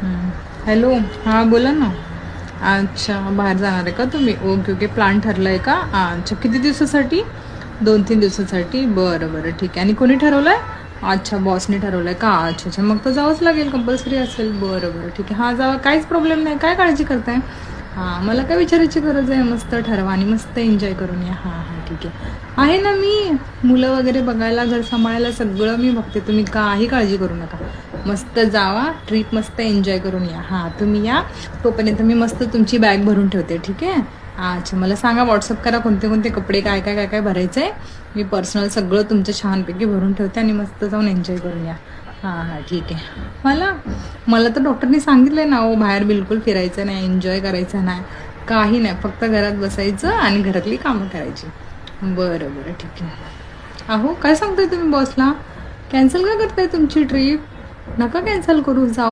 Hello. हां बोला ना. अच्छा, बाहेर जाणार आहे का तुम्ही? Okay okay. प्लॅन ठरला आहे का? अच्छा, किती दिवसासाठी? 2-3 दिवसासाठी. बरं बरं ठीक आहे. आणि कोणी ठरवलं आहे? अच्छा, बॉसने ठरवलं आहे का? अच्छा अच्छा, मग तर जावंच लागेल, कंपल्सरी असेल. बरं बरं ठीक आहे. हां जावा, काहीच प्रॉब्लेम नाही. काय काळजी करताय? हां, मला काय विचारायची गरज आहे. मस्त ठरवा आणि मस्त एन्जॉय करून या. हां हां ठीक आहे. आहे ना मी. मुलं वगैरे बघायला, घर सांभाळायला सगळं मी बघते. तुम्ही काही काळजी करू नका. मस्त जावा, ट्रिप मस्त एन्जॉय करून या. हां तुम्ही या. तोपर्यंत मी मस्त तुमची बॅग भरून ठेवते. ठीक आहे. अच्छा, मला सांगा, व्हॉट्सअप करा कोणते कोणते कपडे, काय काय काय काय भरायचं आहे. मी पर्सनल सगळं तुमचं छानपैकी भरून ठेवते आणि मस्त जाऊन एन्जॉय करून या. हां हां ठीक आहे. मला मला तर डॉक्टरनी सांगितलं आहे ना, हो बाहेर बिलकुल फिरायचं नाही, एन्जॉय करायचं नाही, काही नाही. फक्त घरात बसायचं आणि घरातली कामं करायची. बरं बरं ठीक आहे. अहो काय सांगताय तुम्ही बॉसला? कॅन्सल का करताय तुमची ट्रिप? नका कॅन्सल करू, जा.